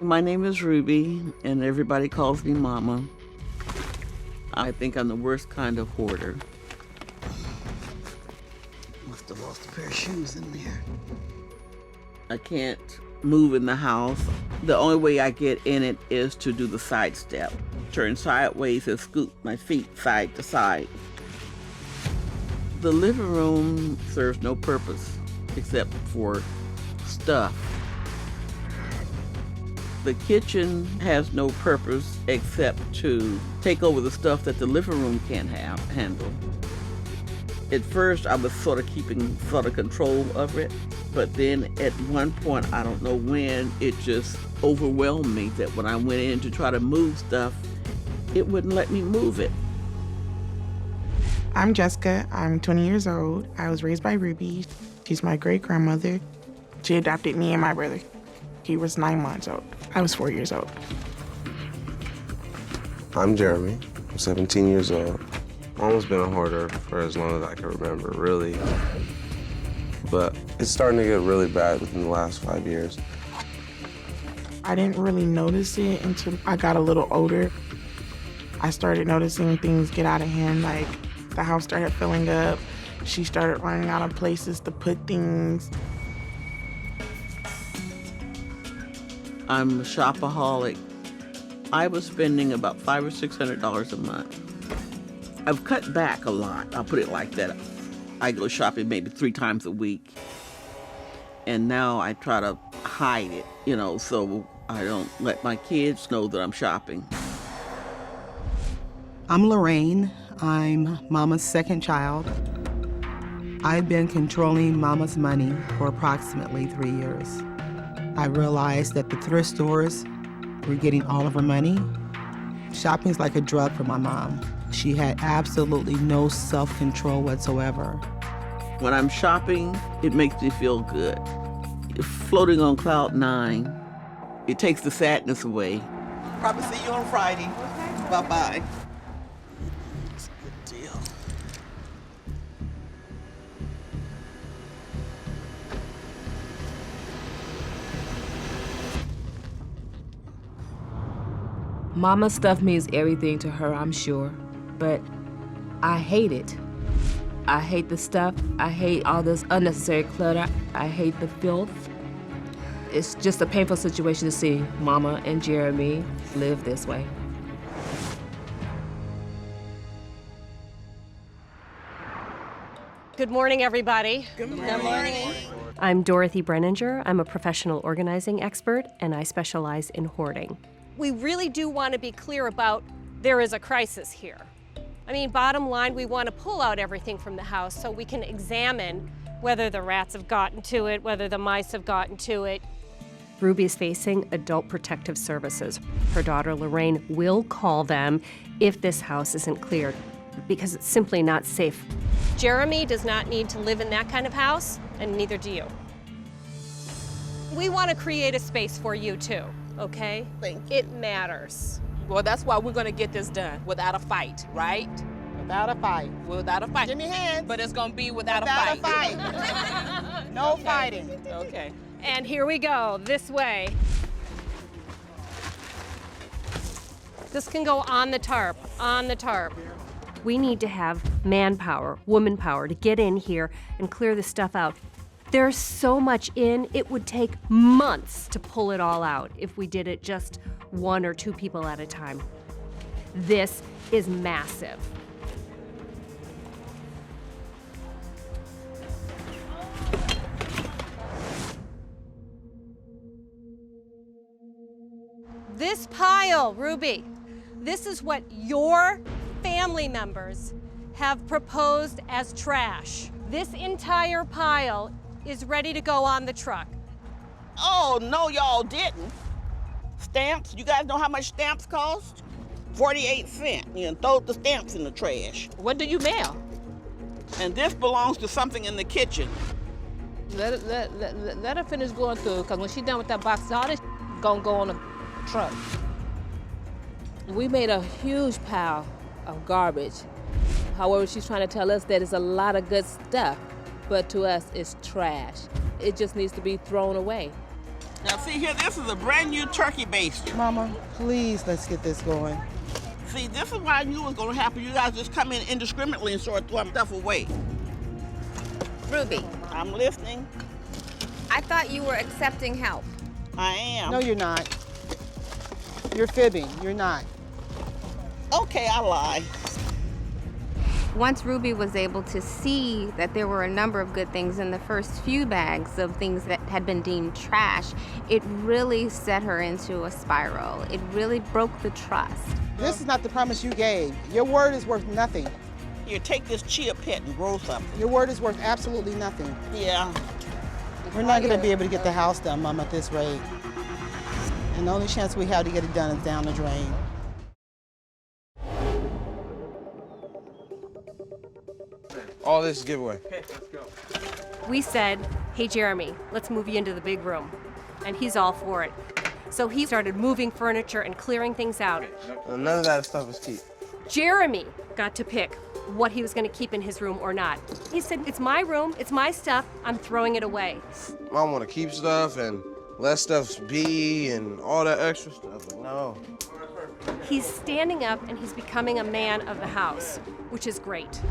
My name is Ruby, and everybody calls me Mama. I think I'm the worst kind of hoarder. Must have lost a pair of shoes in there. I can't move in the house. The only way I get in it is to do the side step. Turn sideways and scoot my feet side to side. The living room serves no purpose except for stuff. The kitchen has no purpose except to take over the stuff that the living room can't handle. At first, I was sort of keeping control of it, but then at one point, I don't know when, it just overwhelmed me that when I went in to try to move stuff, it wouldn't let me move it. I'm Jessica. I'm 20 years old. I was raised by Ruby. She's my great-grandmother. She adopted me and my brother. He was 9 months old. I was 4 years old. I'm Jeremy. I'm 17 years old. I've almost been a hoarder for as long as I can remember, really. But it's starting to get really bad within the last 5 years. I didn't really notice it until I got a little older. I started noticing things get out of hand, like the house started filling up. She started running out of places to put things. I'm a shopaholic. I was spending about $500 or $600 a month. I've cut back a lot, I'll put it like that. I go shopping maybe 3 times a week. And now I try to hide it, so I don't let my kids know that I'm shopping. I'm Lorraine. I'm Mama's second child. I've been controlling Mama's money for approximately 3 years. I realized that the thrift stores were getting all of her money. Shopping's like a drug for my mom. She had absolutely no self-control whatsoever. When I'm shopping, it makes me feel good. Floating on cloud 9, it takes the sadness away. Probably see you on Friday. Okay. Bye-bye. It's a good deal. Mama's stuff means everything to her, I'm sure, but I hate it. I hate the stuff. I hate all this unnecessary clutter. I hate the filth. It's just a painful situation to see Mama and Jeremy live this way. Good morning, everybody. Good morning. I'm Dorothy Brenninger. I'm a professional organizing expert, and I specialize in hoarding. We really do want to be clear about there is a crisis here. I mean, bottom line, we want to pull out everything from the house so we can examine whether the rats have gotten to it, whether the mice have gotten to it. Ruby is facing Adult Protective Services. Her daughter Lorraine will call them if this house isn't cleared, because it's simply not safe. Jeremy does not need to live in that kind of house, and neither do you. We want to create a space for you too, okay? It matters. Well, that's why we're gonna get this done without a fight, right? Without a fight. Without a fight. Give me hands. But it's gonna be without a fight. Without a fight. No fighting. Okay. And here we go, this way. This can go on the tarp, on the tarp. We need to have manpower, woman power, to get in here and clear this stuff out. There's so much in, it would take months to pull it all out if we did it just 1 or 2 people at a time. This is massive. This pile, Ruby, this is what your family members have proposed as trash. This entire pile is ready to go on the truck. Oh, no, y'all didn't. Stamps, you guys know how much stamps cost? 48 cents. You know, throw the stamps in the trash. What do you mail? And this belongs to something in the kitchen. Let her finish going through, because when she's done with that box, all this gonna go on the truck. We made a huge pile of garbage. However, she's trying to tell us that it's a lot of good stuff, but to us, it's trash. It just needs to be thrown away. Now see here, this is a brand new turkey baster. Mama, please, let's get this going. See, this is what I knew was gonna happen. You guys just come in indiscriminately and start throwing stuff away. Ruby, I'm listening. I thought you were accepting help. I am. No, you're not. You're fibbing. You're not. Okay, I lie. Once Ruby was able to see that there were a number of good things in the first few bags of things that had been deemed trash, it really set her into a spiral. It really broke the trust. This is not the promise you gave. Your word is worth nothing. Here, take this chia pet and grow something. Your word is worth absolutely nothing. Yeah. We're not going to be able to get the house done, Mom, at this rate. And the only chance we have to get it done is down the drain. All this is giveaway. We said, hey, Jeremy, let's move you into the big room. And he's all for it. So he started moving furniture and clearing things out. None of that stuff is keep. Jeremy got to pick what he was going to keep in his room or not. He said, it's my room, it's my stuff, I'm throwing it away. Mom want to keep stuff and let stuff be and all that extra stuff. Like, no. He's standing up and he's becoming a man of the house, which is great.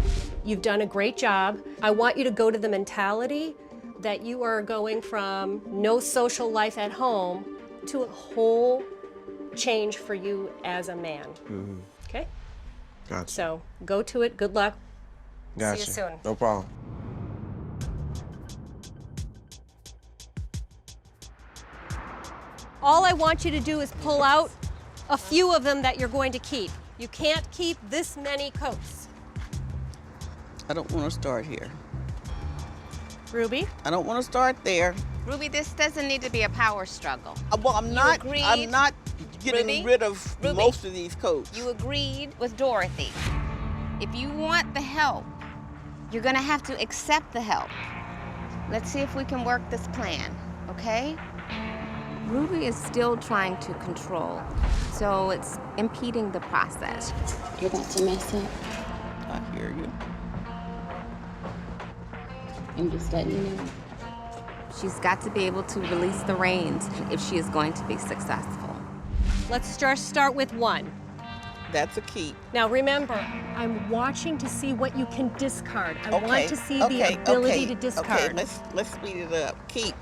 You've done a great job. I want you to go to the mentality that you are going from no social life at home to a whole change for you as a man. Mm-hmm. Okay? Gotcha. So go to it. Good luck. Gotcha. See you soon. No problem. All I want you to do is pull out a few of them that you're going to keep. You can't keep this many coats. I don't want to start here. Ruby? I don't want to start there. Ruby, this doesn't need to be a power struggle. Well, I'm not getting Ruby? rid of Ruby? most of these coats. You agreed with Dorothy. If you want the help, you're gonna have to accept the help. Let's see if we can work this plan, okay? Ruby is still trying to control, so it's impeding the process. You're about to mess up. I hear you. I'm just letting you know. She's got to be able to release the reins if she is going to be successful. Let's just start with one. That's a keep. Now remember, I'm watching to see what you can discard. I want to see the ability to discard. Okay, let's speed it up. Keep.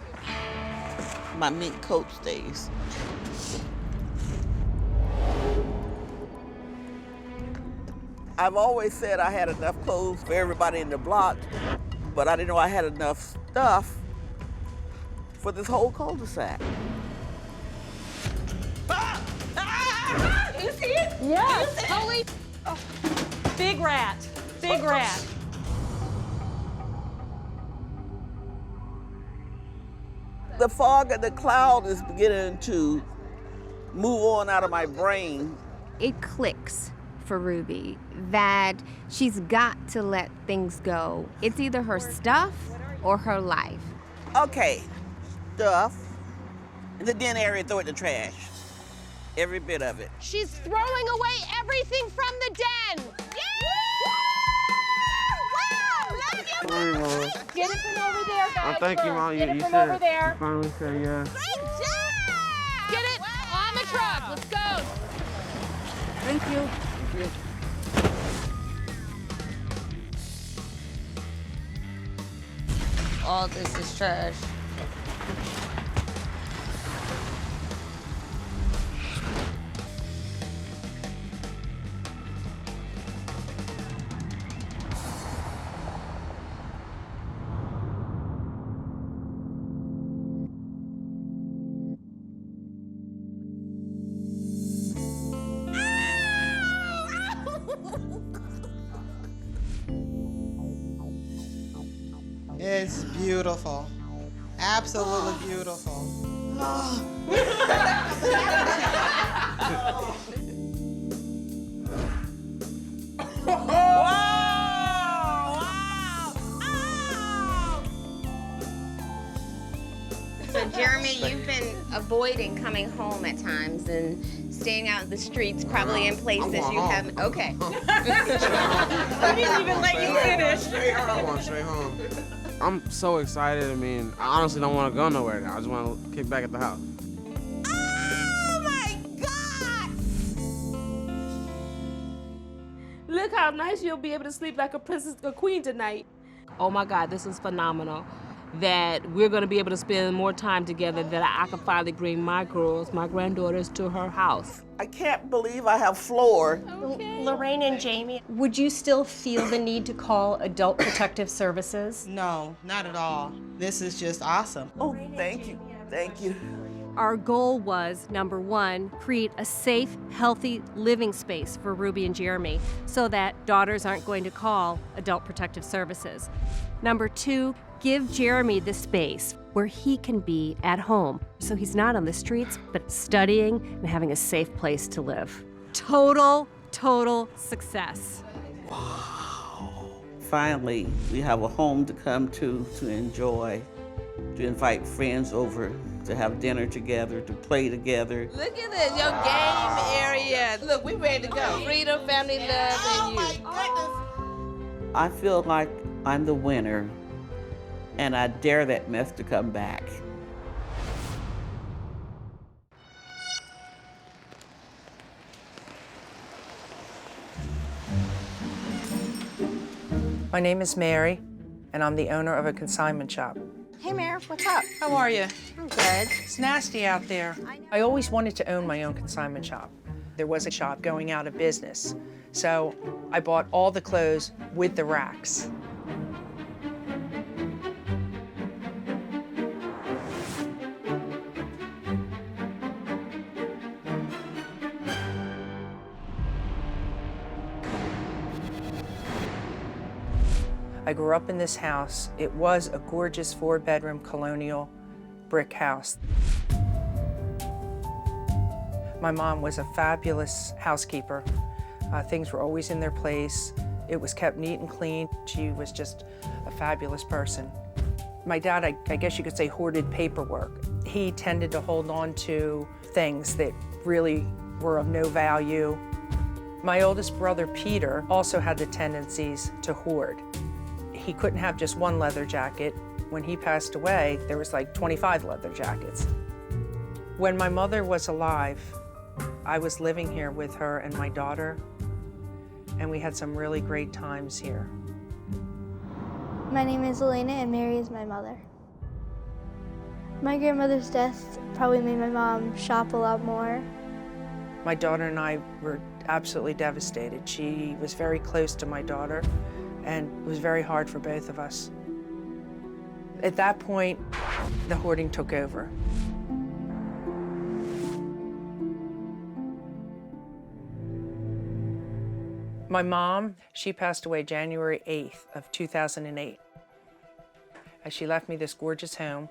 My mink coat stays. I've always said I had enough clothes for everybody in the block, but I didn't know I had enough stuff for this whole cul-de-sac. You see it? Yes. Holy. Oh. Big rat. Big rat. The fog and the cloud is beginning to move on out of my brain. It clicks for Ruby that she's got to let things go. It's either her stuff or her life. Okay, stuff. In the den area, throw it in the trash. Every bit of it. She's throwing away everything from the den. Get it from over there, guys. Thank you, Mom. Get it from over there. Finally say yes. Get it on the truck. Let's go. Thank you. All this is trash. It's beautiful. Absolutely beautiful. So Jeremy, you've been avoiding coming home at times and staying out in the streets, probably in places you haven't. Okay. I didn't even let you finish. I want to stay home. I'm so excited. I mean, I honestly don't want to go nowhere now. I just want to kick back at the house. Oh my God! Look how nice you'll be able to sleep like a princess or queen tonight. Oh my God, this is phenomenal. That we're gonna be able to spend more time together, that I can finally bring my girls, my granddaughters, to her house. I can't believe I have floor. Lorraine and Jamie, would you still feel the need to call Adult Protective Services? No, not at all. This is just awesome. Oh, thank you. Thank you. Our goal was, number one, create a safe, healthy living space for Ruby and Jeremy so that daughters aren't going to call Adult Protective Services. Number two, give Jeremy the space where he can be at home so he's not on the streets, but studying and having a safe place to live. Total success. Finally, we have a home to come to enjoy, to invite friends over, to have dinner together, to play together. Look at this, your game area. Look, we ready to go. Freedom, family, love, and you. I feel like I'm the winner, and I dare that mess to come back. My name is Mary, and I'm the owner of a consignment shop. Hey, Mare, what's up? How are you? I'm good. It's nasty out there. I always wanted to own my own consignment shop. There was a shop going out of business, so I bought all the clothes with the racks. I grew up in this house. It was a gorgeous 4-bedroom colonial brick house. My mom was a fabulous housekeeper. Things were always in their place. It was kept neat and clean. She was just a fabulous person. My dad, I guess you could say, hoarded paperwork. He tended to hold on to things that really were of no value. My oldest brother, Peter, also had the tendencies to hoard. He couldn't have just one leather jacket. When he passed away, there was like 25 leather jackets. When my mother was alive, I was living here with her and my daughter, and we had some really great times here. My name is Elena, and Mary is my mother. My grandmother's death probably made my mom shop a lot more. My daughter and I were absolutely devastated. She was very close to my daughter, and it was very hard for both of us. At that point, the hoarding took over. My mom, she passed away January 8th of 2008. She left me this gorgeous home,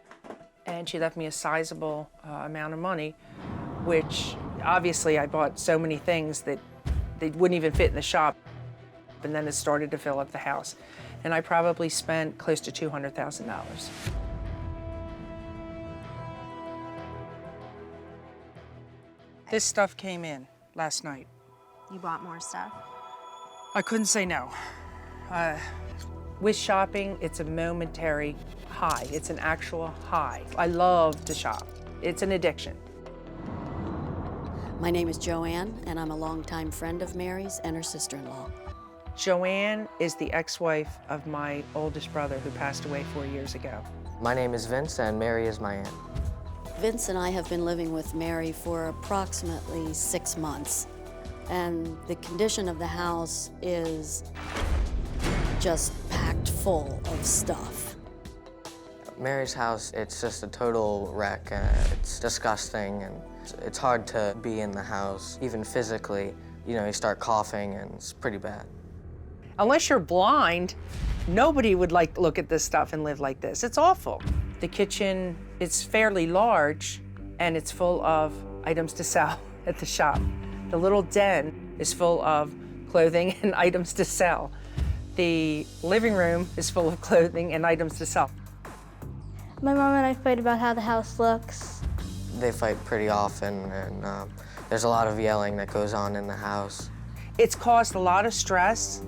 and she left me a sizable amount of money, which obviously I bought so many things that they wouldn't even fit in the shop. And then it started to fill up the house. And I probably spent close to $200,000. This stuff came in last night. You bought more stuff? I couldn't say no. With shopping, it's a momentary high. It's an actual high. I love to shop. It's an addiction. My name is Joanne, and I'm a longtime friend of Mary's and her sister-in-law. Joanne is the ex-wife of my oldest brother who passed away 4 years ago. My name is Vince, and Mary is my aunt. Vince and I have been living with Mary for approximately 6 months, and the condition of the house is just packed full of stuff. Mary's house, it's just a total wreck. It's disgusting, and it's hard to be in the house, even physically. You know, you start coughing, and it's pretty bad. Unless you're blind, nobody would like to look at this stuff and live like this. It's awful. The kitchen is fairly large, and it's full of items to sell at the shop. The little den is full of clothing and items to sell. The living room is full of clothing and items to sell. My mom and I fight about how the house looks. They fight pretty often, and there's a lot of yelling that goes on in the house. It's caused a lot of stress.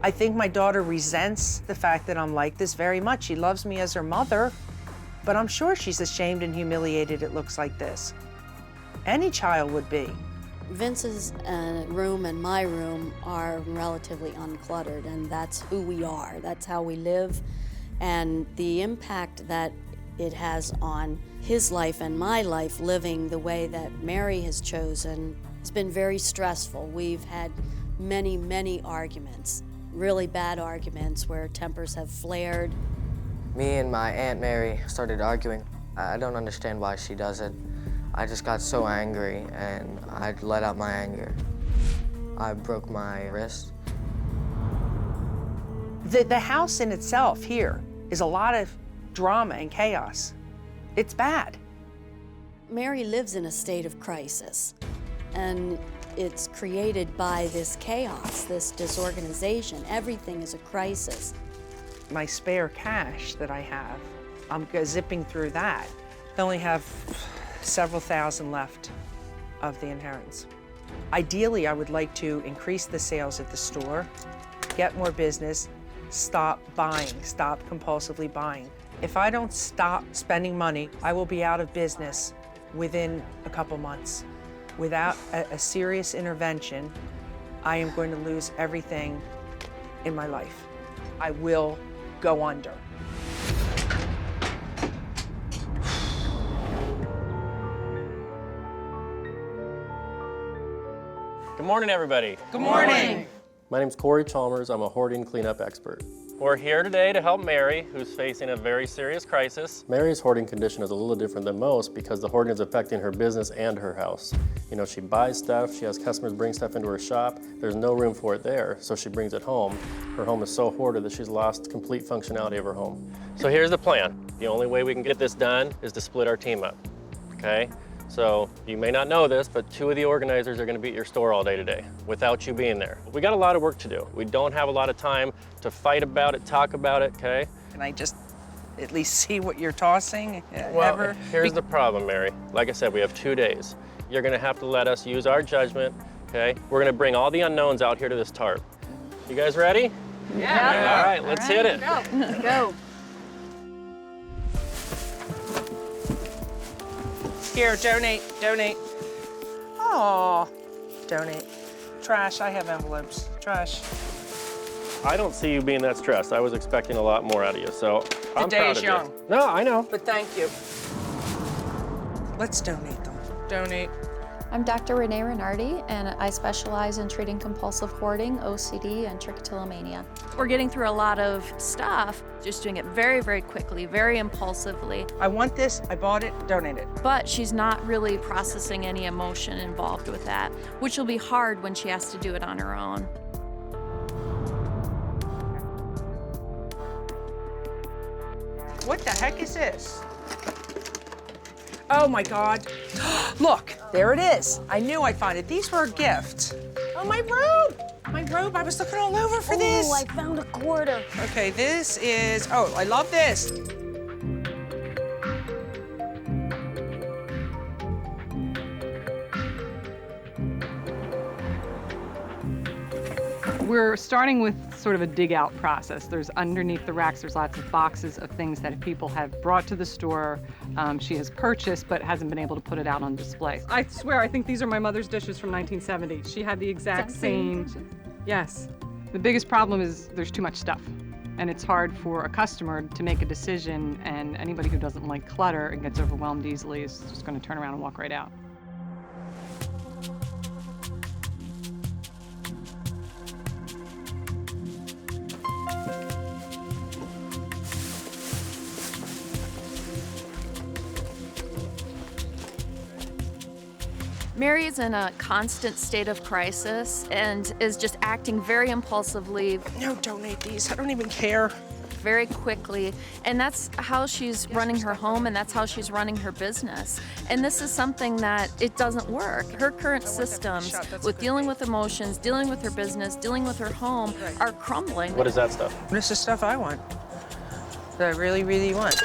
I think my daughter resents the fact that I'm like this very much. She loves me as her mother, but I'm sure she's ashamed and humiliated it looks like this. Any child would be. Vince's room and my room are relatively uncluttered, and that's who we are. That's how we live. And the impact that it has on his life and my life living the way that Mary has chosen has been very stressful. We've had many, many arguments, really bad arguments where tempers have flared. Me and my Aunt Mary started arguing. I don't understand why she does it. I just got so angry and I let out my anger. I broke my wrist. The house in itself here is a lot of drama and chaos. It's bad. Mary lives in a state of crisis, and it's created by this chaos, this disorganization. Everything is a crisis. My spare cash that I have, I'm zipping through that. I only have several thousand left of the inheritance. Ideally, I would like to increase the sales at the store, get more business, stop buying, stop compulsively buying. If I don't stop spending money, I will be out of business within a couple months. Without a serious intervention, I am going to lose everything in my life. I will go under. Good morning, everybody. Good morning. My name's Corey Chalmers. I'm a hoarding cleanup expert. We're here today to help Mary, who's facing a very serious crisis. Mary's hoarding condition is a little different than most because the hoarding is affecting her business and her house. You know, she buys stuff, she has customers bring stuff into her shop, there's no room for it there, so she brings it home. Her home is so hoarded that she's lost complete functionality of her home. So here's the plan. The only way we can get this done is to split our team up, okay? So you may not know this, but 2 of the organizers are going to be at your store all day today without you being there. We got a lot of work to do. We don't have a lot of time to fight about it, talk about it, okay? Can I just at least see what you're tossing? Well, here's the problem, Mary. Like I said, we have 2 days. You're going to have to let us use our judgment, okay? We're going to bring all the unknowns out here to this tarp. You guys ready? Yeah. All right, let's hit it. Go. Go. Here, donate. Oh, donate. Trash, I have envelopes. Trash. I don't see you being that stressed. I was expecting a lot more out of you, so I'm day proud is of young. you. No, I know. But thank you. Let's donate them. Donate. I'm Dr. Renee Renardi, and I specialize in treating compulsive hoarding, OCD, and trichotillomania. We're getting through a lot of stuff, just doing it very, very quickly, very impulsively. I want this, I bought it, donate it. But she's not really processing any emotion involved with that, which will be hard when she has to do it on her own. What the heck is this? Oh my God. Look, there it is. I knew I'd find it. These were a gift. Oh, my robe. My robe, I was looking all over for this. Oh, I found a quarter. Okay, this is, oh, I love this. We're starting with sort of a dig out process. There's underneath the racks, there's lots of boxes of things that people have brought to the store. She has purchased, but hasn't been able to put it out on display. I swear, I think these are my mother's dishes from 1970. She had the exact same. Yes. The biggest problem is there's too much stuff. And it's hard for a customer to make a decision, and anybody who doesn't like clutter and gets overwhelmed easily is just going to turn around and walk right out. Mary is in a constant state of crisis and is just acting very impulsively. No, donate these. I don't even care. Very quickly, and that's how she's running her home, and that's how she's running her business. And this is something that it doesn't work. Her current systems with dealing with emotions, dealing with her business, dealing with her home are crumbling. What is that stuff? This is stuff I want, that I really, really want.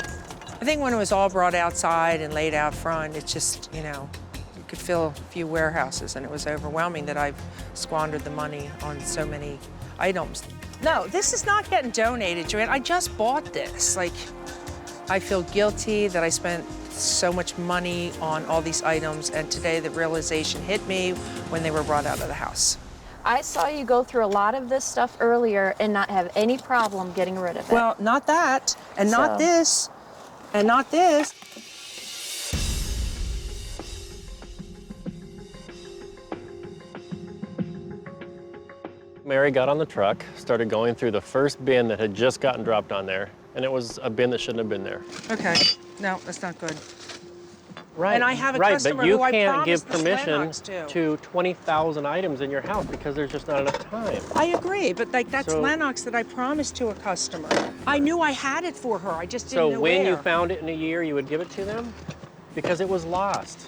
I think when it was all brought outside and laid out front, it's just, you know, you could fill a few warehouses, and it was overwhelming that I've squandered the money on so many items. No, this is not getting donated, Joanne. I just bought this. Like, I feel guilty that I spent so much money on all these items, and today the realization hit me when they were brought out of the house. I saw you go through a lot of this stuff earlier and not have any problem getting rid of it. Well, not that, and not this, and not this. Mary got on the truck, started going through the first bin that had just gotten dropped on there, and it was a bin that shouldn't have been there. Okay, no, that's not good. Right, And I have a right, customer but you who I can't promised give the permission Lennox to 20,000 items in your house because there's just not enough time. I agree, but like that's So- Lennox that I promised to a customer. I knew I had it for her, I just didn't know So when where. you found it in a year, you would give it to them? Because it was lost.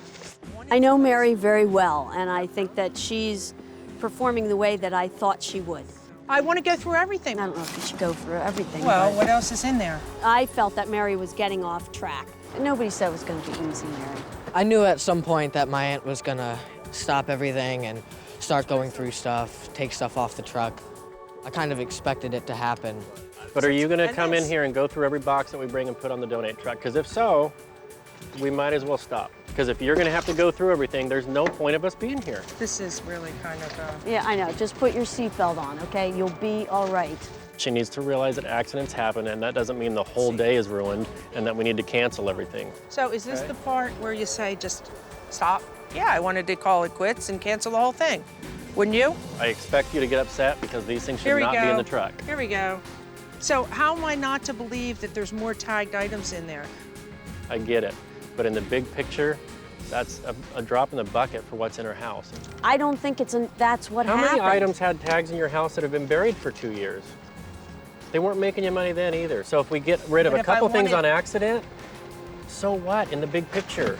I know Mary very well, and I think that she's performing the way that I thought she would. I want to go through everything. I don't know if you should go through everything. Well, but what else is in there? I felt that Mary was getting off track. Nobody said it was going to be easy, Mary. I knew at some point that my aunt was gonna stop everything and start going through stuff, take stuff off the truck. I kind of expected it to happen. But are you gonna come in here and go through every box that we bring and put on the donate truck? Because if so, we might as well stop. Because if you're gonna have to go through everything, there's no point of us being here. This is really kind of Yeah, I know. Just put your seatbelt on, okay? You'll be all right. She needs to realize that accidents happen, and that doesn't mean the whole day is ruined and that we need to cancel everything. So is this the part where you say just stop? Yeah, I wanted to call it quits and cancel the whole thing. Wouldn't you? I expect you to get upset because these things Here should we not be in go. the truck. Here we go. So how am I not to believe that there's more tagged items in there? I get it. But in the big picture, that's a drop in the bucket for what's in her house. I don't think that's what How happened. many items had tags in your house that have been buried for 2 years? They weren't making you money then either. So if we get rid of But a if I couple things wanted- on accident, so what in the big picture?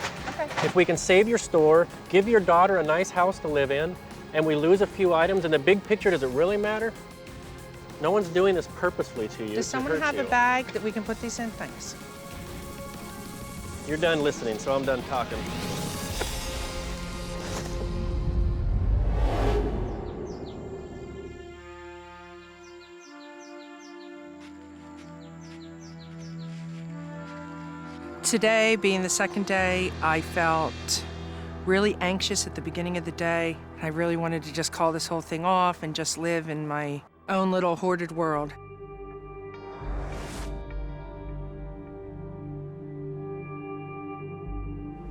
If we can save your store, give your daughter a nice house to live in, and we lose a few items, in the big picture, does it really matter? No one's doing this purposefully to you. Does to someone hurt have you. a bag that we can put these in? Thanks. You're done listening, so I'm done talking. Today, being the second day, I felt really anxious at the beginning of the day. I really wanted to just call this whole thing off and just live in my own little hoarded world.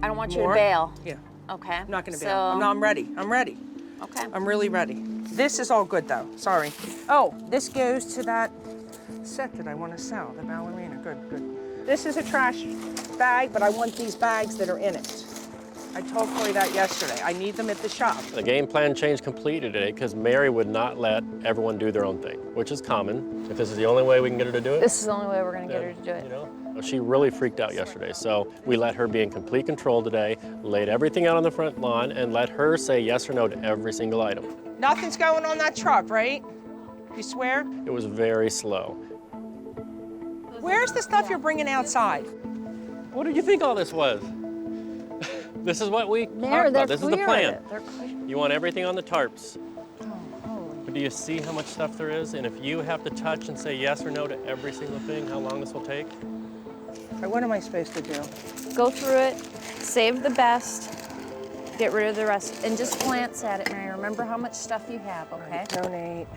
I don't want you More? to bail. Yeah. Okay. I'm not gonna bail. I'm ready. I'm ready. Okay. I'm really ready. This is all good though, sorry. Oh, this goes to that set that I want to sell, the ballerina. Good, good. This is a trash bag, but I want these bags that are in it. I told Corey that yesterday. I need them at the shop. The game plan changed completely today because Mary would not let everyone do their own thing, which is common. If this is the only way we can get her to do it, This is the only way we're going to get her to do it. you know, she really freaked out yesterday. So we let her be in complete control today, laid everything out on the front lawn, and let her say yes or no to every single item. Nothing's going on that truck, right? You swear? It was very slow. Where's the stuff you're bringing outside? What did you think all this was? This is what we talked They're about. This is the clear plan. of it. They're clear. You want everything on the tarps. But do you see how much stuff there is? And if you have to touch and say yes or no to every single thing, how long this will take? What am I supposed to do? Go through it, save the best, get rid of the rest, and just glance at it, Mary. Remember how much stuff you have, okay? Donate.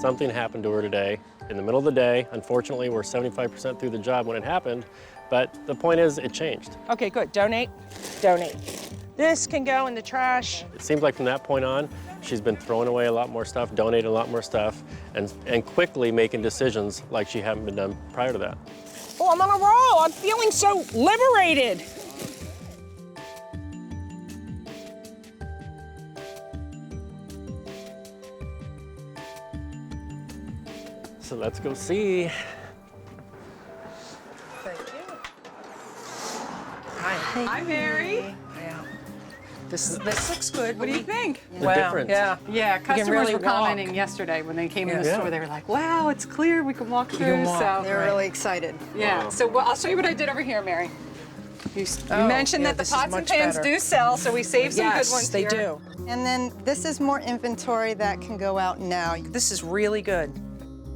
Something happened to her today in the middle of the day. Unfortunately, we're 75% through the job when it happened, but the point is it changed. Okay, good. Donate. Donate. This can go in the trash. It seems like from that point on, she's been throwing away a lot more stuff, donating a lot more stuff, and quickly making decisions like she hadn't been done prior to that. Oh, I'm on a roll. I'm feeling so liberated. So let's go see. Thank you. Hi, Mary. Yeah. This looks good. What do you think? The difference. Yeah. Yeah, customers really were walk. commenting yesterday when they came in the Yeah. store. They were like, "Wow, it's clear. We can walk through." can walk. So They were really excited. yeah. Wow. So I'll show you what I did over here, Mary. You Oh, mentioned yeah, that the this is pots and much pans better. do sell, so we saved some Yes, good ones they here. do. And then this is more inventory that can go out now. This is really good.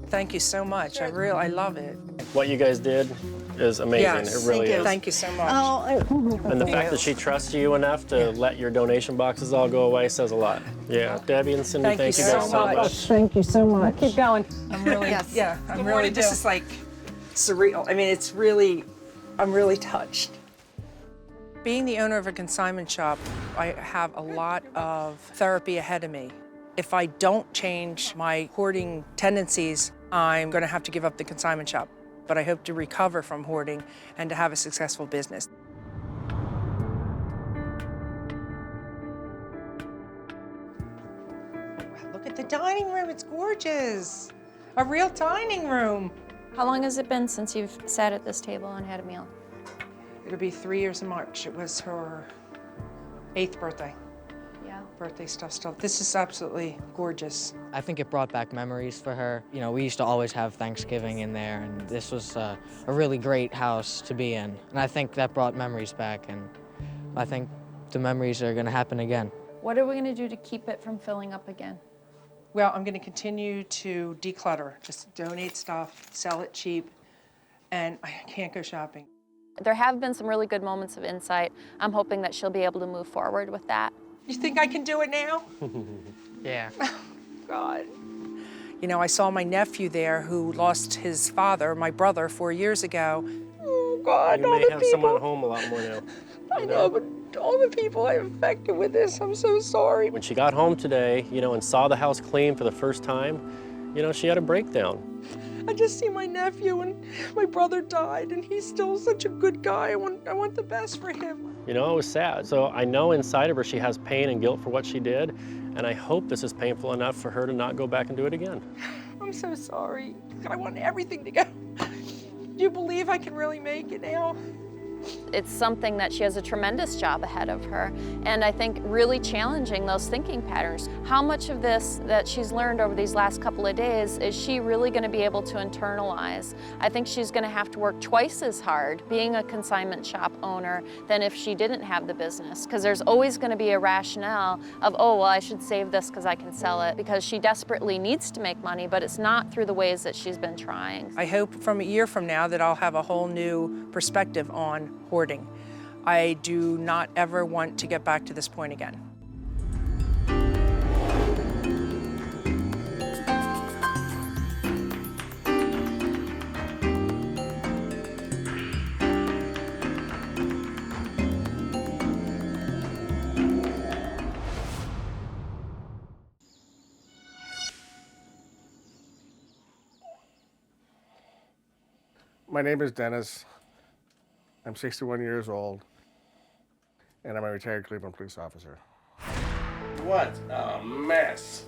Thank you so much. I love it. What you guys did is amazing. Yes, it really is. Thank you so much. And the fact that she trusts you enough to let your donation boxes all go away says a lot. Yeah, Debbie and Cindy, thank you guys so much. Thank you so much. Keep going. I'm really, I'm really, this is like surreal. I mean, it's really, I'm really touched. Being the owner of a consignment shop, I have a lot of therapy ahead of me. If I don't change my hoarding tendencies, I'm going to have to give up the consignment shop. But I hope to recover from hoarding and to have a successful business. Look at the dining room, it's gorgeous. A real dining room. How long has it been since you've sat at this table and had a meal? It'll be 3 years in March. It was her 8th birthday. Yeah. Birthday stuff still. This is absolutely gorgeous. I think it brought back memories for her. You know, we used to always have Thanksgiving in there, and this was a really great house to be in. And I think that brought memories back, and I think the memories are gonna happen again. What are we gonna do to keep it from filling up again? Well, I'm gonna continue to declutter, just donate stuff, sell it cheap, and I can't go shopping. There have been some really good moments of insight. I'm hoping that she'll be able to move forward with that. You think I can do it now? Yeah. God. You know, I saw my nephew there who lost his father, my brother, 4 years ago. Oh, God, You may have someone at home a lot more now. I know, but all the people I've affected with this, I'm so sorry. When she got home today, you know, and saw the house clean for the first time, you know, she had a breakdown. I just see my nephew, and my brother died, and he's still such a good guy. I want the best for him. You know, it was sad. So I know inside of her she has pain and guilt for what she did, and I hope this is painful enough for her to not go back and do it again. I'm so sorry. I want everything to go. Do you believe I can really make it now? It's something that she has a tremendous job ahead of her, and I think really challenging those thinking patterns. How much of this that she's learned over these last couple of days is she really going to be able to internalize? I think she's going to have to work twice as hard being a consignment shop owner than if she didn't have the business, because there's always going to be a rationale of, oh, well, I should save this because I can sell it, because she desperately needs to make money, but it's not through the ways that she's been trying. I hope from a year from now that I'll have a whole new perspective on hoarding. I do not ever want to get back to this point again. My name is Dennis. I'm 61 years old, and I'm a retired Cleveland police officer. What a mess.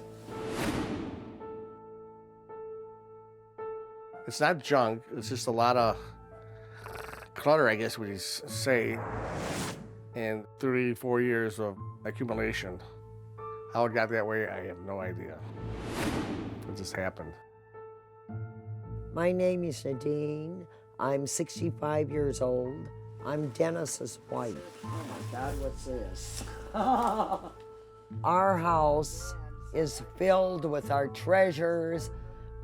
It's not junk, it's just a lot of clutter, I guess we'd say, and 3-4 years of accumulation. How it got that way, I have no idea. It just happened. My name is Nadene. I'm 65 years old. I'm Dennis's wife. Oh my God, what's this? Our house is filled with our treasures.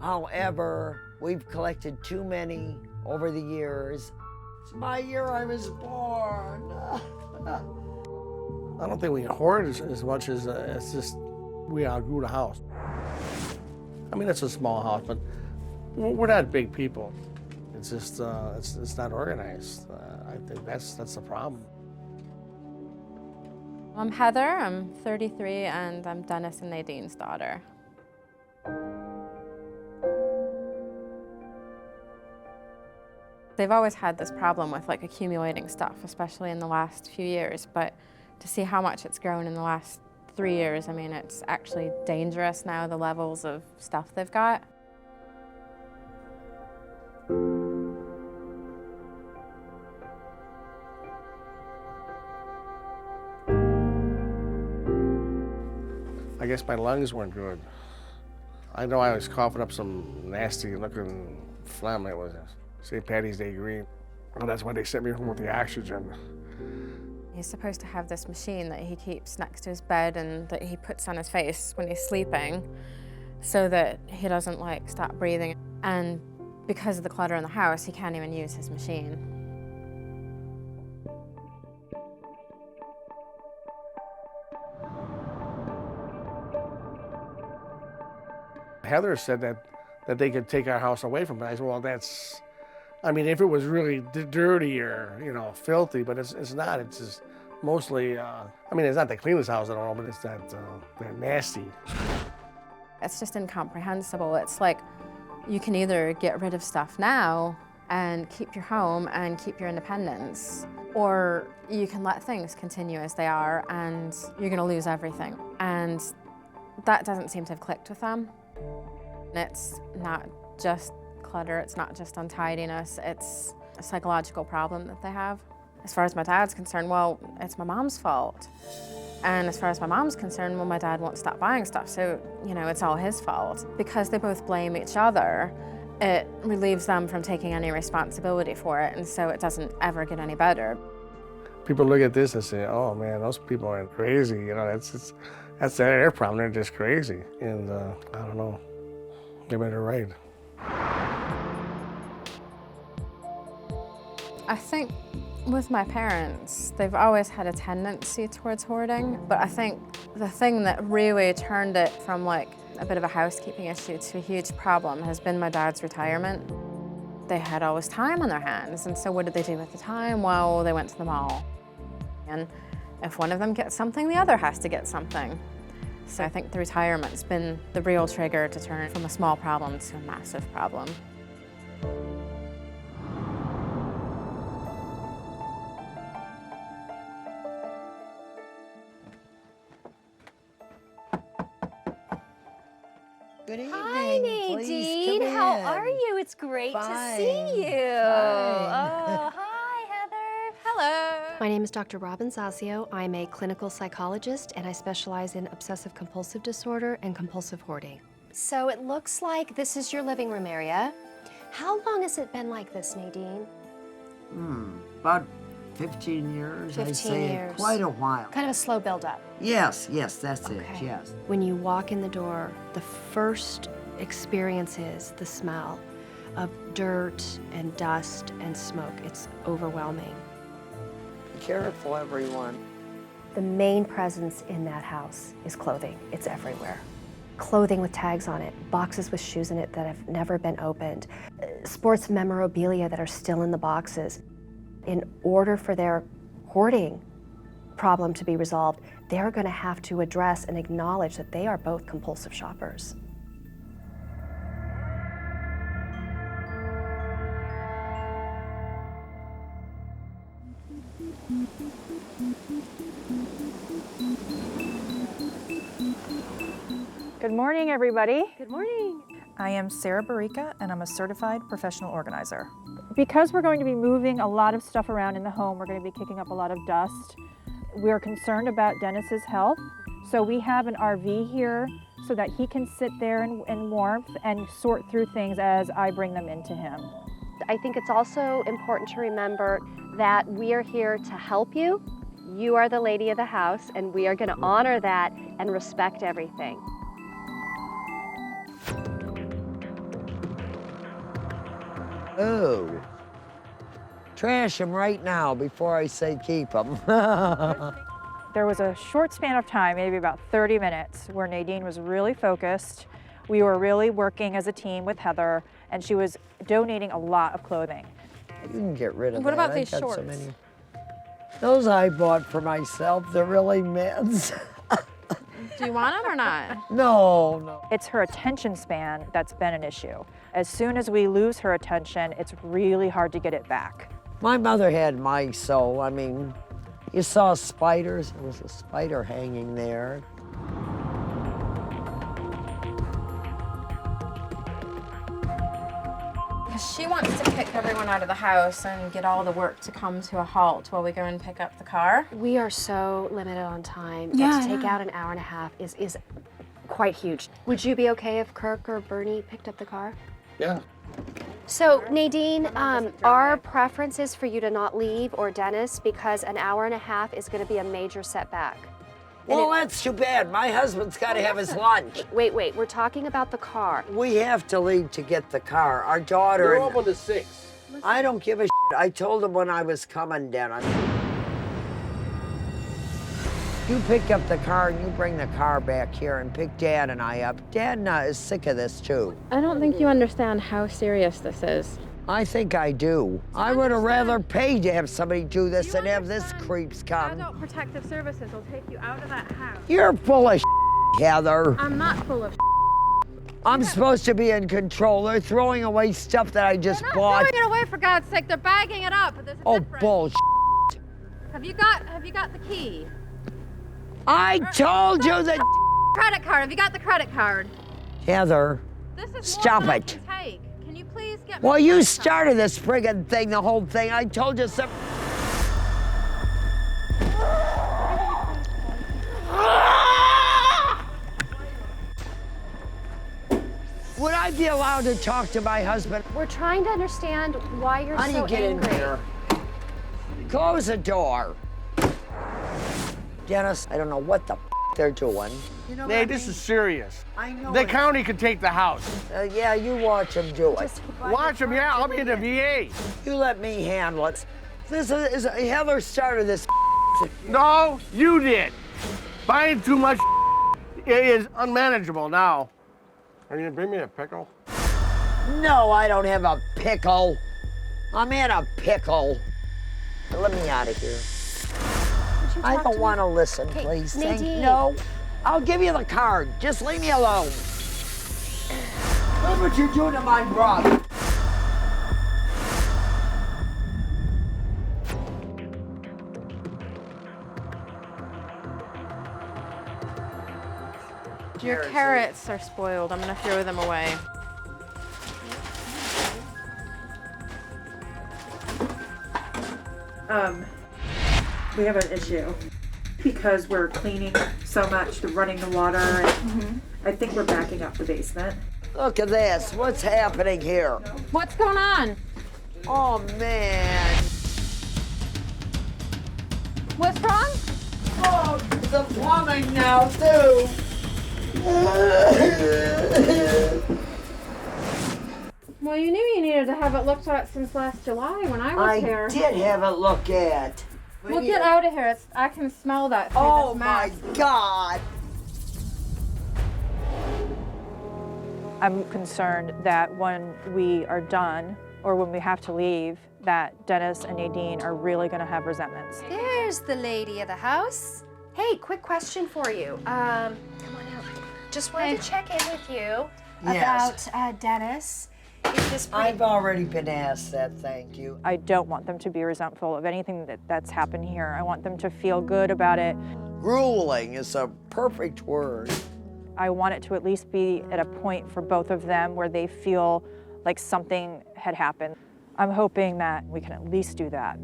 However, we've collected too many over the years. It's my year I was born. I don't think we hoard as much as it's just we outgrew the house. I mean, it's a small house, but we're not big people. It's just, it's not organized. I think that's the problem. I'm Heather, I'm 33, and I'm Dennis and Nadine's daughter. They've always had this problem with like accumulating stuff, especially in the last few years, but to see how much it's grown in the last 3 years, I mean, it's actually dangerous now, the levels of stuff they've got. I guess my lungs weren't good. I know I was coughing up some nasty looking phlegm. It was St. Patty's Day green. And that's why they sent me home with the oxygen. He's supposed to have this machine that he keeps next to his bed and that he puts on his face when he's sleeping so that he doesn't like stop breathing. And because of the clutter in the house, he can't even use his machine. Heather said that they could take our house away from us. I said, well, that's, I mean, if it was really dirty or, you know, filthy, but it's not. It's just mostly, I mean, it's not the cleanest house at all, but it's that nasty. It's just incomprehensible. It's like you can either get rid of stuff now and keep your home and keep your independence, or you can let things continue as they are and you're going to lose everything. And that doesn't seem to have clicked with them. It's not just clutter, it's not just untidiness, it's a psychological problem that they have. As far as my dad's concerned, well, it's my mom's fault. And as far as my mom's concerned, well, my dad won't stop buying stuff, so, you know, it's all his fault. Because they both blame each other, it relieves them from taking any responsibility for it, and so it doesn't ever get any better. People look at this and say, oh man, those people are crazy, you know, that's their problem, they're just crazy. And I don't know, maybe they're right. I think with my parents, they've always had a tendency towards hoarding, but I think the thing that really turned it from like a bit of a housekeeping issue to a huge problem has been my dad's retirement. They had all this time on their hands, and so what did they do with the time? Well, they went to the mall. And if one of them gets something, the other has to get something. So I think the retirement's been the real trigger to turn from a small problem to a massive problem. Good evening. Hi, Please Nadene. come How in. are you? It's great Fine. to see you. Oh, hi, Heather. Hello. My name is Dr. Robin Zazio. I'm a clinical psychologist, and I specialize in obsessive compulsive disorder and compulsive hoarding. So it looks like this is your living room area. How long has it been like this, Nadene? About 15 years, 15 I'd say. years. Quite a while. Kind of a slow build-up. Yes, that's it, yes. When you walk in the door, the first experience is the smell of dirt and dust and smoke. It's overwhelming. Be careful, everyone. The main presence in that house is clothing. It's everywhere. Clothing with tags on it, boxes with shoes in it that have never been opened, sports memorabilia that are still in the boxes. In order for their hoarding problem to be resolved, they're going to have to address and acknowledge that they are both compulsive shoppers. Good morning, everybody. Good morning. I am Sarah Barica, and I'm a certified professional organizer. Because we're going to be moving a lot of stuff around in the home, we're going to be kicking up a lot of dust. We're concerned about Dennis's health, so we have an RV here so that he can sit there in warmth and sort through things as I bring them into him. I think it's also important to remember that we are here to help you. You are the lady of the house, and we are going to honor that and respect everything. Oh. Trash them right now before I say keep them. There was a short span of time, maybe about 30 minutes, where Nadene was really focused. We were really working as a team with Heather, and she was donating a lot of clothing. You can get rid of What that. about these I've got shorts? so many. Those I bought for myself. They're really men's. Do you want them or not? No. It's her attention span that's been an issue. As soon as we lose her attention, it's really hard to get it back. My mother had mice, so, I mean, you saw spiders. There was a spider hanging there. Because she wants to kick everyone out of the house and get all the work to come to a halt while we go and pick up the car. We are so limited on time Yeah, that I to take know. out an hour and a half is quite huge. Would you be okay if Kirk or Bernie picked up the car? Yeah. So Nadine, our preference is for you to not leave, or Dennis, because an hour and a half is going to be a major setback. Well, that's too bad. My husband's got to have his lunch. Wait, we're talking about the car. We have to leave to get the car. Our daughter. They're open to 6. I don't give a shit. I told him when I was coming, Dennis. You pick up the car and you bring the car back here and pick Dad and I up. Dad is sick of this too. I don't think you understand how serious this is. I think I do. I would have rather paid to have somebody do this than have this creeps come. Adult Protective Services will take you out of that house. You're full of Heather. I'm not full of I'm supposed to be in control. They're throwing away stuff that I just They're not bought. throwing it away, for God's sake. They're bagging it up. There's a difference. Bullshit. Have you got the key? I told you that. Credit card. Have you got the credit card? Heather, This is stop more than I it. can take. Can you please get Well, me you the credit started this friggin' thing, the whole thing. I told you some. Would I be allowed to talk to my husband? We're trying to understand why you're How do so you get angry. in here? Close the door. Dennis, I don't know what the they're doing. You know Hey, this is serious. I know The it. county could take the house. Yeah, you watch them do it. Watch them, yeah, I'll be in the VA. You let me handle it. This is Heather started this. No, you did. Buying too much is unmanageable now. Are you gonna bring me a pickle? No, I don't have a pickle. I'm in a pickle. Let me out of here. I don't want to listen, Okay, please. Nadine. No, I'll give you the card. Just leave me alone. Look what you're doing to my brother. Your carrots are spoiled. I'm gonna throw them away. We have an issue because we're cleaning so much, running the water, and I think we're backing up the basement. Look at this. What's happening here? What's going on? Oh, man. What's wrong? Oh, the plumbing now, too. Well, you knew you needed to have it looked at since last July when I was here. I did have it looked at. Well, get out of here. I can smell that. through Oh, this my mess. God. I'm concerned that when we are done, or when we have to leave, that Dennis and Nadine are really going to have resentments. There's the lady of the house. Hey, quick question for you. Come on out. Just wanted to check in with you Yes. about Dennis. Is this I've already been asked that, thank you. I don't want them to be resentful of anything that's happened here. I want them to feel good about it. Grueling is a perfect word. I want it to at least be at a point for both of them where they feel like something had happened. I'm hoping that we can at least do that.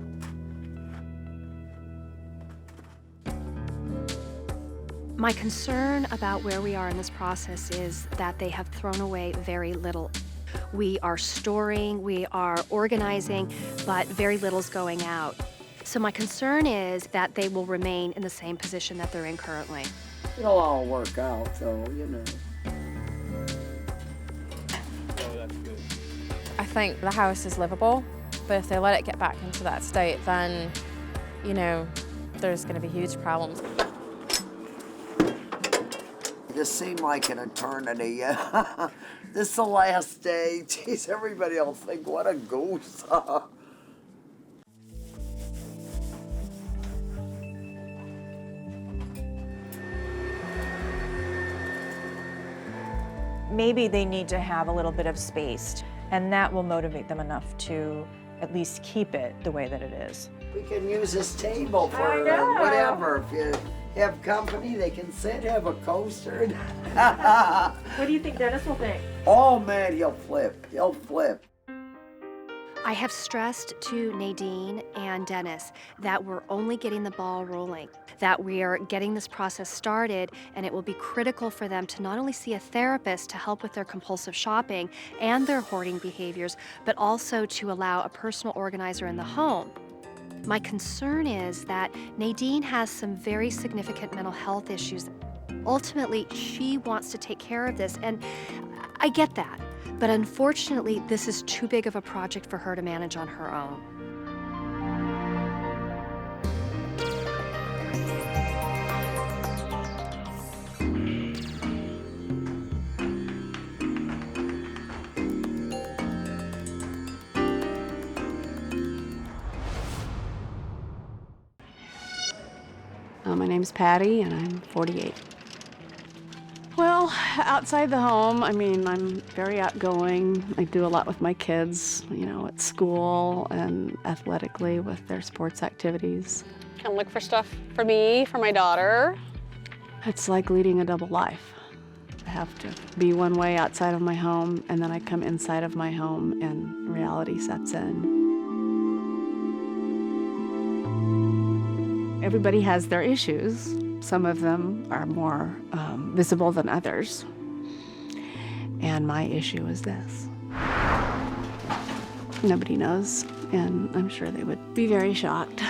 My concern about where we are in this process is that they have thrown away very little. We are storing, we are organizing, but very little's going out. So my concern is that they will remain in the same position that they're in currently. It'll all work out, though, you know. I think the house is livable, but if they let it get back into that state, then, you know, there's going to be huge problems. This seemed like an eternity. This is the last day. Jeez, everybody will think, what a goose. Maybe they need to have a little bit of space, and that will motivate them enough to at least keep it the way that it is. We can use this table for I know. whatever. If you have company, they can sit, have a coaster. What do you think Dennis will think? Oh, man, he'll flip. He'll flip. I have stressed to Nadene and Dennis that we're only getting the ball rolling, that we are getting this process started, and it will be critical for them to not only see a therapist to help with their compulsive shopping and their hoarding behaviors, but also to allow a personal organizer in the home. My concern is that Nadene has some very significant mental health issues. Ultimately, she wants to take care of this, and I get that. But unfortunately, this is too big of a project for her to manage on her own. My name's Patty, and I'm 48. Well, outside the home, I mean, I'm very outgoing. I do a lot with my kids, you know, at school and athletically with their sports activities. Come look for stuff for me, for my daughter. It's like leading a double life. I have to be one way outside of my home, and then I come inside of my home, and reality sets in. Everybody has their issues. Some of them are more visible than others. And my issue is this. Nobody knows, and I'm sure they would be very shocked.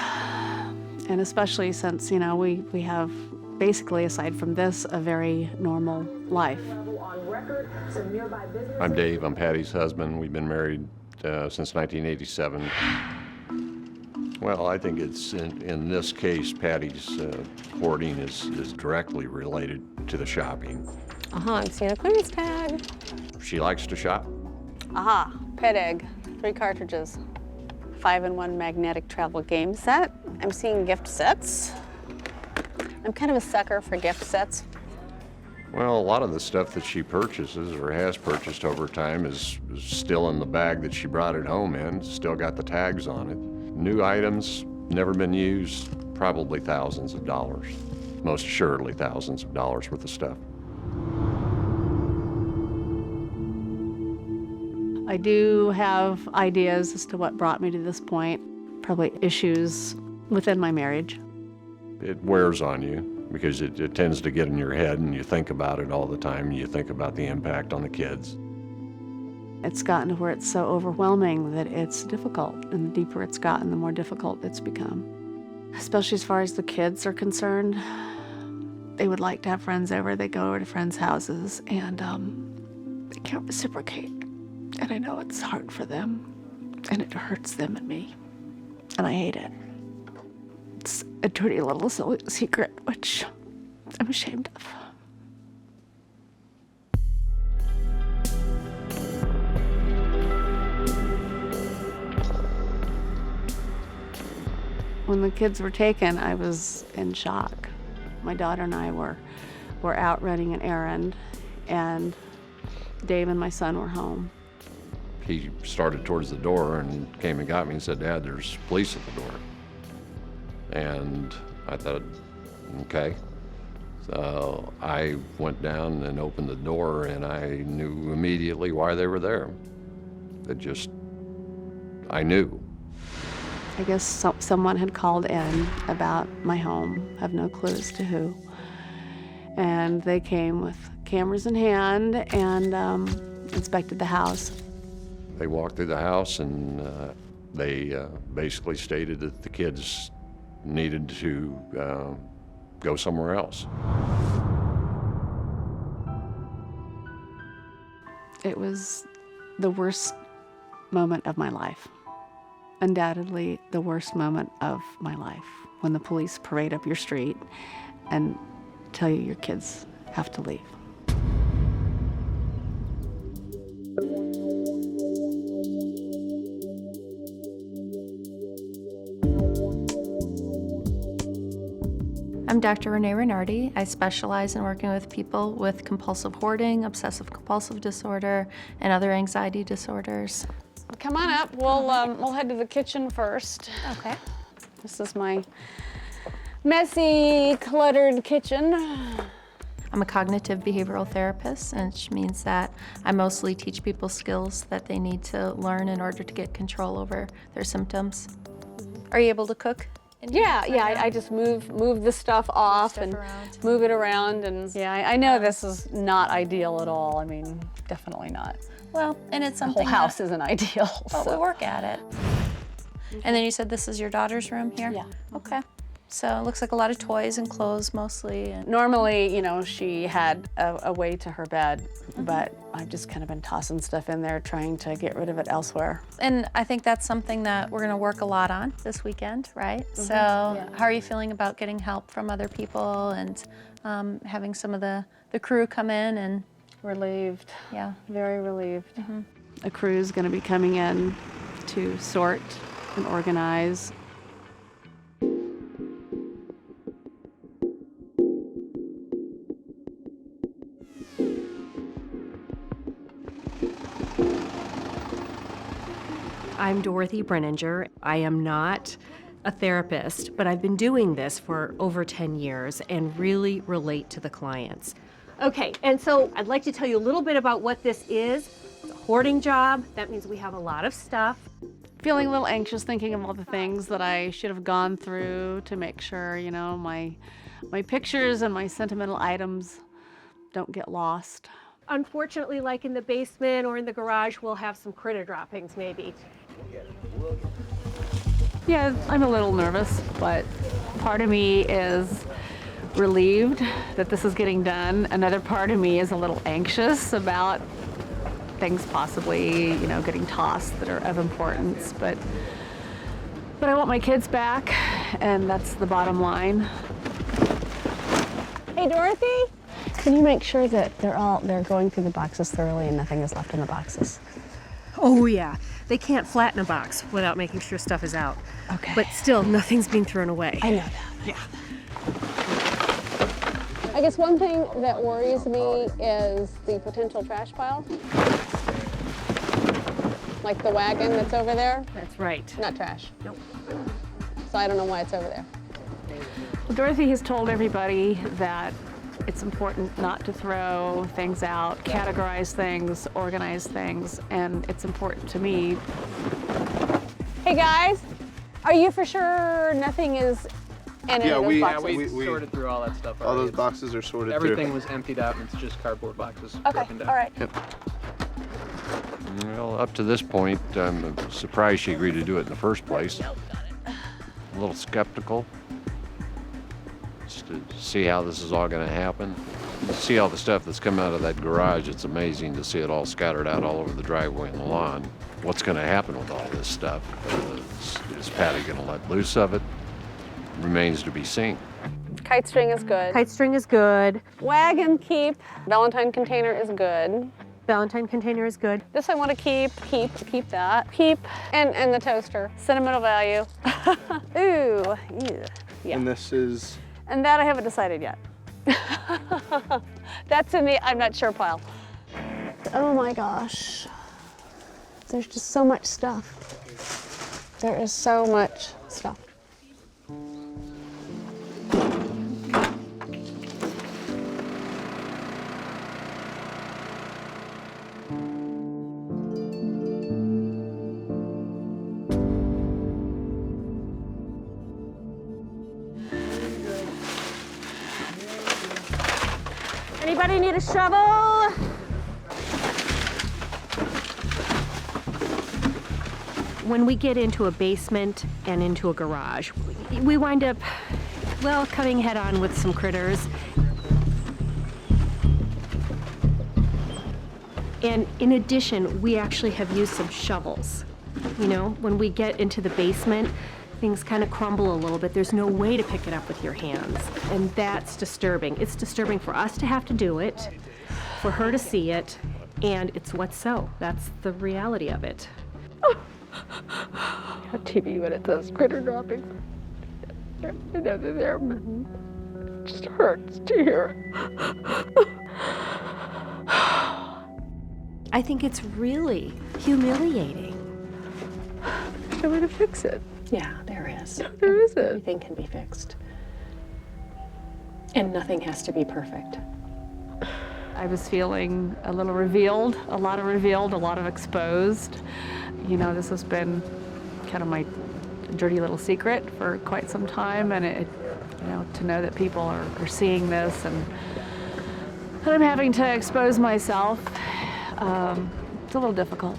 And especially since, you know, we have basically, aside from this, a very normal life. I'm Dave, I'm Patty's husband. We've been married since 1987. Well, I think it's, in this case, Patty's hoarding is directly related to the shopping. I'm seeing a clearance tag. She likes to shop. Pet egg, 3 cartridges. 5-in-1 magnetic travel game set. I'm seeing gift sets. I'm kind of a sucker for gift sets. Well, a lot of the stuff that she purchases or has purchased over time is still in the bag that she brought it home in, still got the tags on it. New items, never been used, probably thousands of dollars. Most assuredly thousands of dollars worth of stuff. I do have ideas as to what brought me to this point, probably issues within my marriage. It wears on you because it tends to get in your head and you think about it all the time. You think about the impact on the kids. It's gotten to where it's so overwhelming that it's difficult, and the deeper it's gotten, the more difficult it's become. Especially as far as the kids are concerned. They would like to have friends over. They go over to friends' houses, and they can't reciprocate. And I know it's hard for them, and it hurts them and me, and I hate it. It's a dirty little secret, which I'm ashamed of. When the kids were taken, I was in shock. My daughter and I were out running an errand, and Dave and my son were home. He started towards the door and came and got me and said, "Dad, there's police at the door." And I thought, okay. So I went down and opened the door, and I knew immediately why they were there. I knew. I guess someone had called in about my home, have no clue as to who. And they came with cameras in hand and inspected the house. They walked through the house and they basically stated that the kids needed to go somewhere else. It was the worst moment of my life. Undoubtedly the worst moment of my life, when the police parade up your street and tell you your kids have to leave. I'm Dr. Renee Renardi. I specialize in working with people with compulsive hoarding, obsessive compulsive disorder, and other anxiety disorders. Come on up. We'll head to the kitchen first. Okay. This is my messy, cluttered kitchen. I'm a cognitive behavioral therapist, which means that I mostly teach people skills that they need to learn in order to get control over their symptoms. Are you able to cook? Yeah, I just move the stuff off and move it around, and yeah, I know this is not ideal at all. I mean, definitely not. Well, and it's The something whole house isn't ideal. But we work at it. And then you said this is your daughter's room here? Yeah. Okay. So it looks like a lot of toys and clothes mostly. And Normally, you know, she had a way to her bed, but I've just kind of been tossing stuff in there, trying to get rid of it elsewhere. And I think that's something that we're going to work a lot on this weekend, right? So how are you feeling about getting help from other people and having some of the crew come in and... Relieved. Yeah. Very relieved. A crew is going to be coming in to sort and organize. I'm Dorothy Brenninger. I am not a therapist, but I've been doing this for over 10 years and really relate to the clients. Okay, and so I'd like to tell you a little bit about what this is. It's a hoarding job. That means we have a lot of stuff. Feeling a little anxious, thinking of all the things that I should have gone through to make sure, you know, my pictures and my sentimental items don't get lost. Unfortunately, like in the basement or in the garage, we'll have some critter droppings maybe. Yeah, I'm a little nervous, but part of me is relieved that this is getting done. Another part of me is a little anxious about things possibly, you know, getting tossed that are of importance. But I want my kids back, and that's the bottom line. Hey, Dorothy, can you make sure that they're going through the boxes thoroughly and nothing is left in the boxes? Oh yeah, they can't flatten a box without making sure stuff is out. Okay. But still, nothing's being thrown away. I know that. Yeah. I guess one thing that worries me is the potential trash pile. Like the wagon that's over there. That's right. Not trash. Nope. So I don't know why it's over there. Well, Dorothy has told everybody that it's important not to throw things out, categorize things, organize things, and it's important to me. Hey guys, are you for sure nothing is in any of those boxes? We sorted through all that stuff. All those boxes are sorted through. Everything was emptied out, and it's just cardboard boxes broken down. All right. Yep. Well, up to this point, I'm surprised she agreed to do it in the first place. A little skeptical. Just to see how this is all going to happen. See all the stuff that's come out of that garage. It's amazing to see it all scattered out all over the driveway and the lawn. What's going to happen with all this stuff? Is Patty going to let loose of it? Remains to be seen. Kite string is good. Kite string is good. Wagon keep. Valentine container is good. Valentine container is good. This I want to keep that. Keep, and the toaster. Sentimental value. Ooh, yeah. And this is? And that I haven't decided yet. That's in the I'm not sure pile. Oh my gosh. There's just so much stuff. There is so much stuff. Anybody need a shovel? When we get into a basement and into a garage, we wind up, well, coming head on with some critters. And in addition, we actually have used some shovels. You know, when we get into the basement, things kind of crumble a little bit. There's no way to pick it up with your hands. And that's disturbing. It's disturbing for us to have to do it, for her to see it, and it's what's so. That's the reality of it. On TV when it says critter droppings. You know they're there, but it just hurts to hear. I think it's really humiliating. There's a way to fix it. Yeah, there is. There isn't. Everything can be fixed. And nothing has to be perfect. I was feeling a little revealed, a lot of exposed. You know, this has been kind of my dirty little secret for quite some time, and you know, to know that people are seeing this and that I'm having to expose myself, it's a little difficult.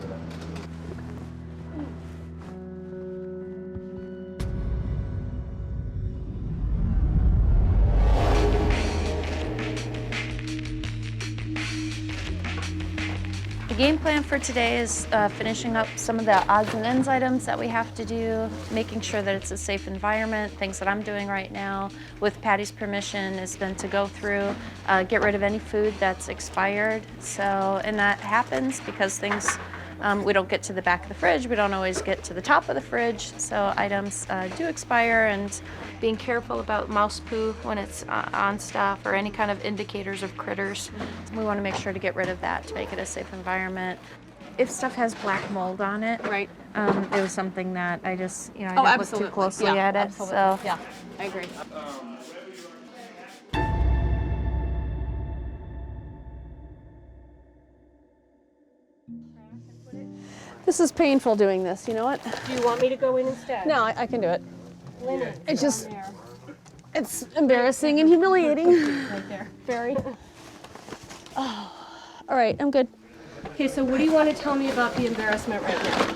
The game plan for today is finishing up some of the odds and ends items that we have to do, making sure that it's a safe environment. Things that I'm doing right now, with Patty's permission, has been to go through, get rid of any food that's expired. So, and that happens because things, we don't get to the back of the fridge, we don't always get to the top of the fridge, so items do expire, and being careful about mouse poo when it's on stuff or any kind of indicators of critters. We want to make sure to get rid of that to make it a safe environment. If stuff has black mold on it, right? It was something that I just, you know, I didn't look too closely at it. Absolutely. So yeah, I agree. This is painful doing this, you know what? Do you want me to go in instead? No, I can do it. Lynn, It's just, it's embarrassing and humiliating. right there. Very. Oh, all right, I'm good. Okay, so what do you want to tell me about the embarrassment right now?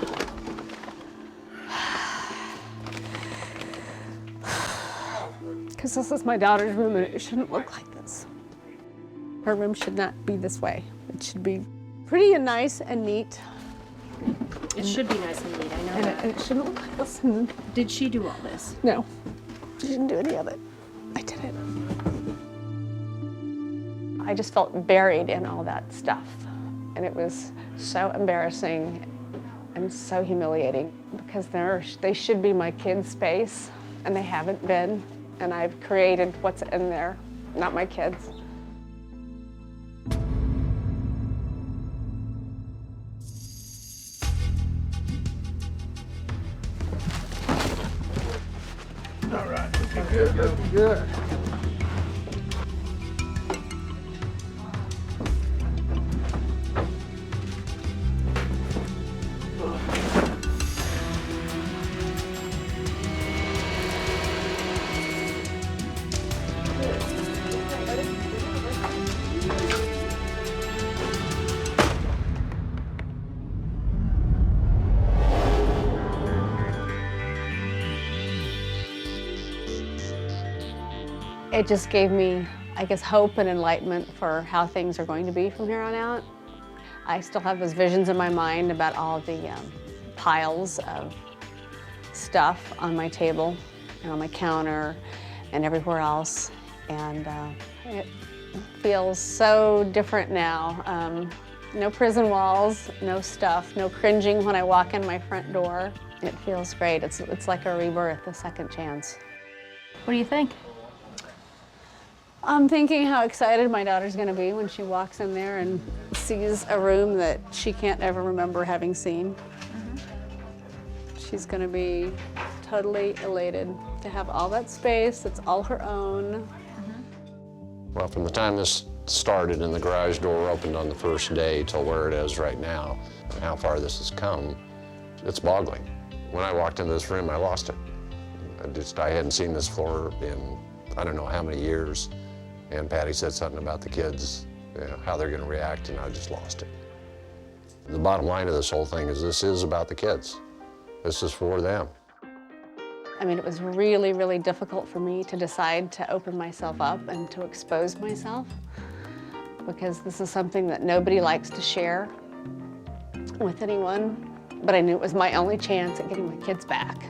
Because this is my daughter's room and it shouldn't look like this. Her room should not be this way. It should be pretty and nice and neat. It should be nice and neat, I know And that. it shouldn't look like this. And Did she do all this? no, she didn't do any of it. I did it. I just felt buried in all that stuff. And it was so embarrassing and so humiliating because they should be my kids' space and they haven't been. And I've created what's in there, not my kids. All right, looking good, looking good. It just gave me, I guess, hope and enlightenment for how things are going to be from here on out. I still have those visions in my mind about all the piles of stuff on my table and on my counter and everywhere else. And it feels so different now. No prison walls, no stuff, no cringing when I walk in my front door. It feels great. It's like a rebirth, a second chance. what do you think? I'm thinking how excited my daughter's gonna be when she walks in there and sees a room that she can't ever remember having seen. She's gonna be totally elated to have all that space. It's all her own. Well, from the time this started and the garage door opened on the first day till where it is right now, and how far this has come, it's boggling. When I walked into this room, I lost it. I hadn't seen this floor in I don't know how many years. And Patty said something about the kids, you know, how they're going to react, and I just lost it. The bottom line of this whole thing is this is about the kids. This is for them. I mean, it was really, really difficult for me to decide to open myself up and to expose myself because this is something that nobody likes to share with anyone, but I knew it was my only chance at getting my kids back.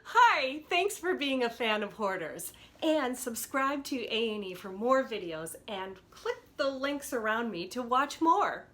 Hi, thanks for being a fan of Hoarders. And subscribe to A&E for more videos and click the links around me to watch more.